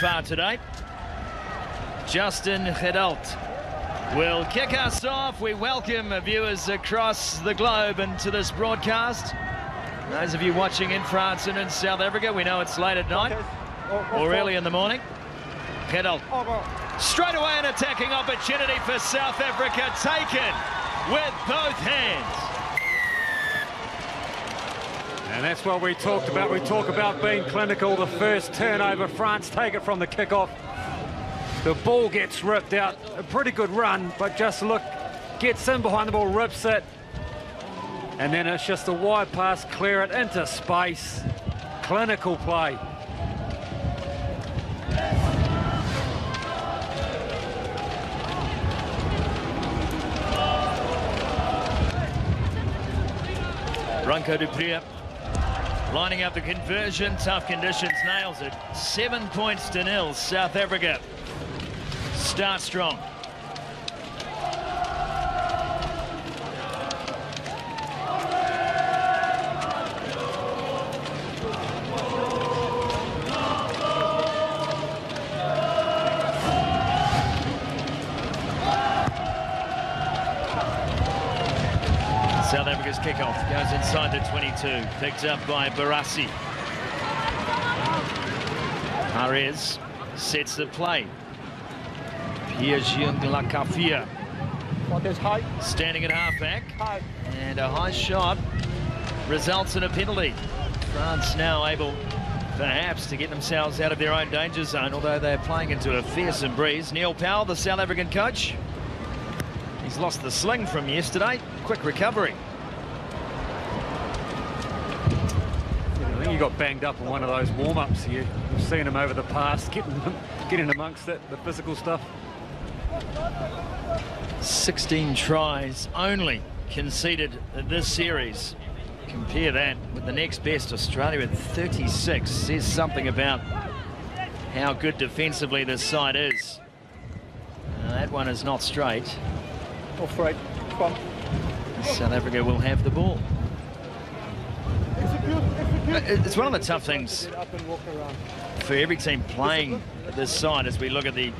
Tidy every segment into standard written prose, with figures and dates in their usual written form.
far today. Justin Gedalt will kick us off. We welcome viewers across the globe into this broadcast. Those of you watching in France and in South Africa, we know it's late at night or early in the morning. Gedalt straight away an attacking opportunity for South Africa, taken with both hands. And that's what we talked about. We talk about being clinical. The first turnover, France take it from the kickoff. The ball gets ripped out. A pretty good run, but just look, gets in behind the ball, rips it. And then it's just a wide pass, clear it into space. Clinical play. Branko du Preez lining up the conversion, tough conditions, nails it. 7 points to nil. South Africa start strong. South Africa's kickoff goes inside the 22, picked up by Barassi. Perez sets the play. Pierre-Jean-Lacafia standing at halfback, and a high shot results in a penalty. France now able perhaps to get themselves out of their own danger zone, although they're playing into a fearsome breeze. Neil Powell, the South African coach, he's lost the sling from yesterday. Quick recovery. I think he got banged up in one of those warm-ups. You've seen him over the past, getting amongst it, the physical stuff. 16 tries only conceded this series. Compare that with the next best, Australia, at 36. Says something about how good defensively this side is. That one is not straight. Off right. Come on. South Africa will have the ball. It's one of the tough things for every team playing this side as we look at the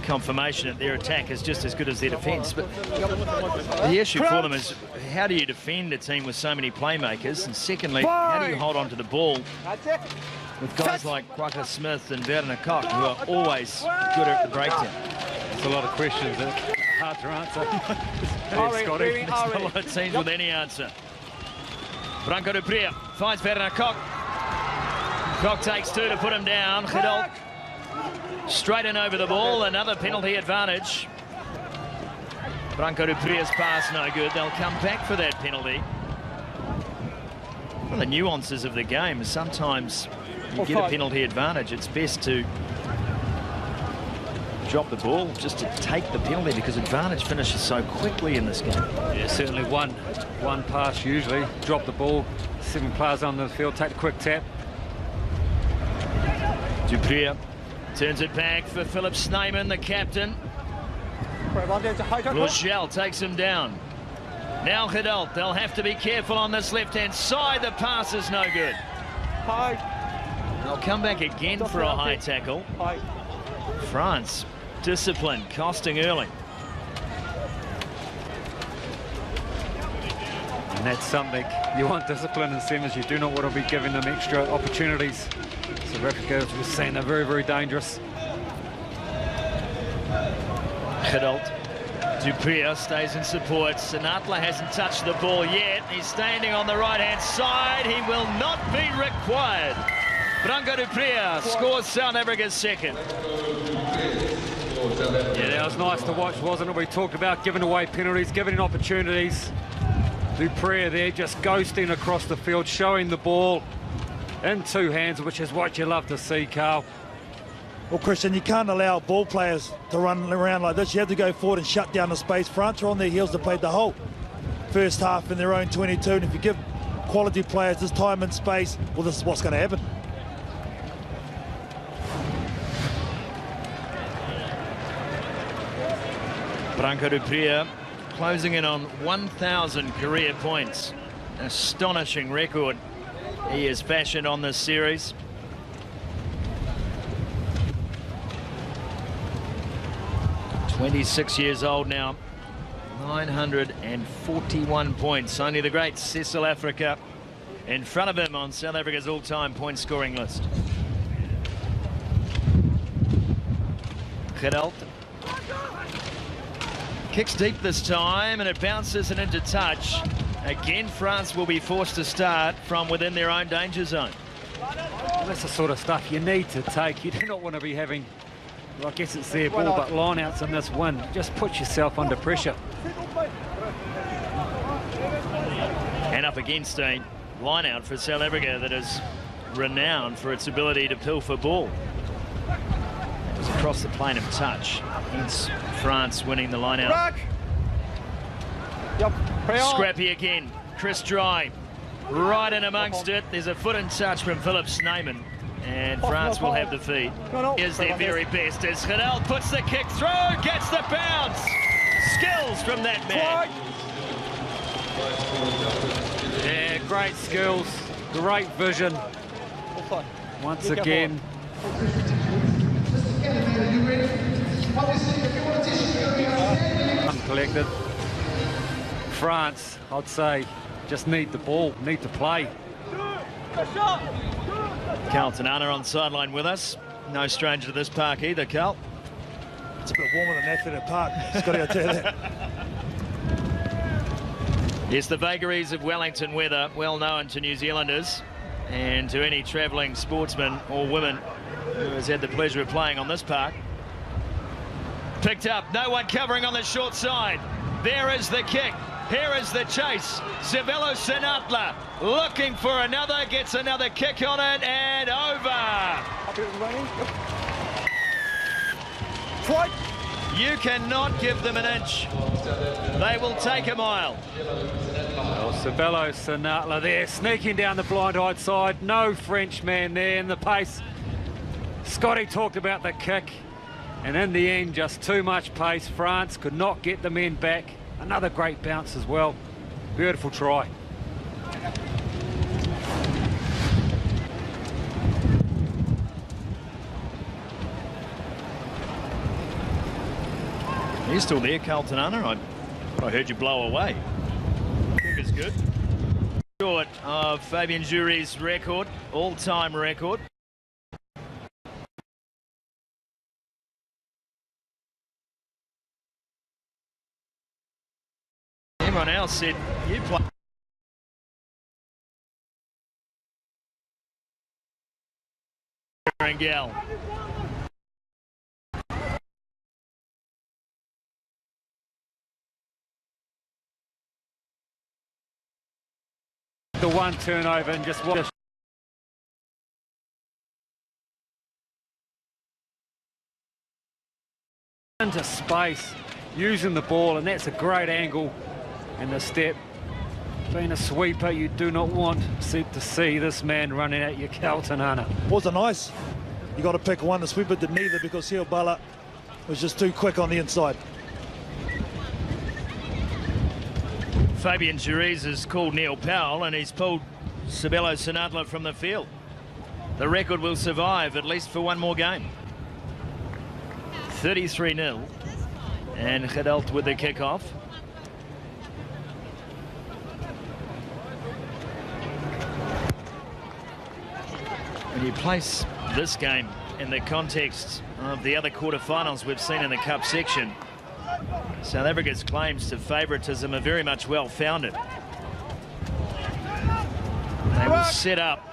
confirmation that their attack is just as good as their defence. But the issue for them is, how do you defend a team with so many playmakers? And secondly, how do you hold on to the ball with guys like Kwaka Smith and Werner Kok, who are always good at the breakdown? There's a lot of questions there. Hard to answer. Scotty. There's not a lot of teams with any answer. Branko du Preez finds Werner Kok. Kok takes two to put him down. Gedalt straight in over the ball. Another penalty advantage. Branko du Preez's pass no good. They'll come back for that penalty. One of the nuances of the game is sometimes you get a penalty advantage. It's best to drop the ball just to take the penalty, because advantage finishes so quickly in this game. Yeah, certainly one pass usually. Drop the ball, 7 players on the field, take the quick tap. Du Preez turns it back for Philip Snyman, the captain. Rochelle takes him down. Now Gedalt, they'll have to be careful on this left-hand side. The pass is no good. They'll come back again for a high tackle. France, discipline, costing early. And that's something. You want discipline in semis. You do not want to be giving them extra opportunities. South Africa, as we're saying, they're very, very dangerous. Gedalt. Du Preez stays in support. Sinatla hasn't touched the ball yet. He's standing on the right-hand side. He will not be required. Branko du Preez scores South Africa's second. Yeah, that was nice to watch, wasn't it? We talked about giving away penalties, giving opportunities. Du Preez there just ghosting across the field, showing the ball in two hands, which is what you love to see, Carl. Well, Christian, you can't allow ball players to run around like this. You have to go forward and shut down the space. France are on their heels to play the whole first half in their own 22, and if you give quality players this time and space, well, this is what's going to happen. Branko du Preez closing in on 1,000 career points. An astonishing record he has fashioned on this series. 26 years old now. 941 points. Only the great Cecil Africa in front of him on South Africa's all-time point scoring list. Gerald kicks deep this time, and it bounces and into touch. Again, France will be forced to start from within their own danger zone. Well, that's the sort of stuff you need to take. You do not want to be having, well, I guess it's their ball, but line-outs in this win. Just put yourself under pressure. And up against a line-out for South Africa that is renowned for its ability to pilfer ball. It was across the plane of touch. Hence France winning the line-out. Scrappy again. Chris Dry right in amongst it. There's a foot in touch from Philip Snyman, and France will have the feed. Here's their very best as Gerald puts the kick through, gets the bounce. Skills from that man. Yeah, great skills, great vision. Once again. Uncollected. France, I'd say, just need the ball, need to play. Carlton Anna on sideline with us. No stranger to this park either, Carl. It's a bit warmer than Athletic Park. Just got to tell you that. Yes, the vagaries of Wellington weather, well known to New Zealanders and to any travelling sportsman or woman who has had the pleasure of playing on this park. Picked up, no one covering on the short side. There is the kick. Here is the chase. Sabelo Sinatla looking for another, gets another kick on it, and over. You cannot give them an inch. They will take a mile. Well, Sabelo Sinatla there, sneaking down the blind-eyed side. No French man there in the pace. Scotty talked about the kick, and in the end, just too much pace. France could not get the men back. Another great bounce as well. Beautiful try. Are you still there, Carlton Anna? I heard you blow away. I think it's good. Short of Fabien Jury's record, all-time record. Everyone else said, you play. Gal. The one turnover and just watch. Into space, using the ball, and that's a great angle. And the step, being a sweeper, you do not want to see this man running at you, Carlton Anna. Wasn't nice. You got to pick one. The sweeper did neither because Seobala was just too quick on the inside. Fabien Jury's has called Neil Powell, and he's pulled Sabelo Sinatla from the field. The record will survive at least for one more game. 33-0, and Gerald with the kickoff. When you place this game in the context of the other quarterfinals we've seen in the Cup section, South Africa's claims to favouritism are very much well founded. They will set up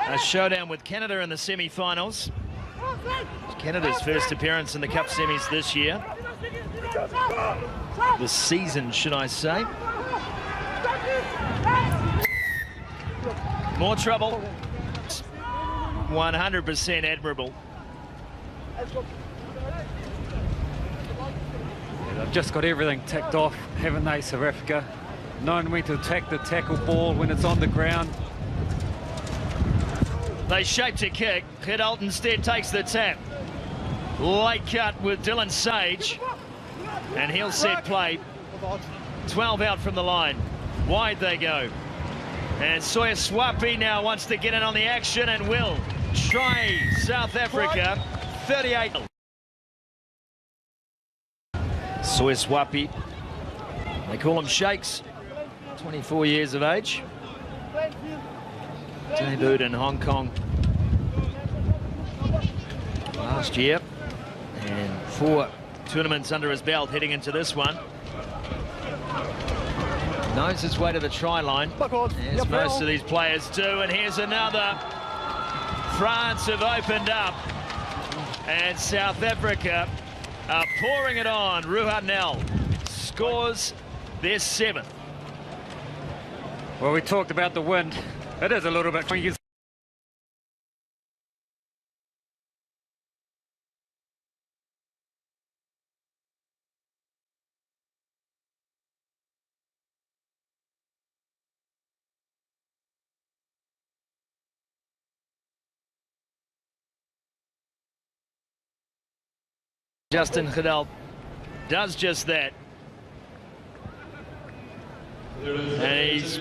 a showdown with Canada in the semi-finals. Canada's first appearance in the Cup semis this year. The season, should I say. More trouble. 100% admirable. They've just got everything ticked off, haven't they, South Africa? Knowing when to attack the tackle ball when it's on the ground. They shaped a kick. Gerald instead takes the tap. Late cut with Dylan Sage. And he'll set play. 12 out from the line. Wide they go. And Soya Swapi now wants to get in on the action and will. Try South Africa 38. Soeswapi. They call him Shakes, 24 years of age. Debuted in Hong Kong last year, and 4 tournaments under his belt heading into this one. Knows his way to the try line, as most of these players do. And here's another. France have opened up, and South Africa are pouring it on. Ruhanel scores their 7th. Well, we talked about the wind. It is a little bit funky. Justin Goodell does just that. And he's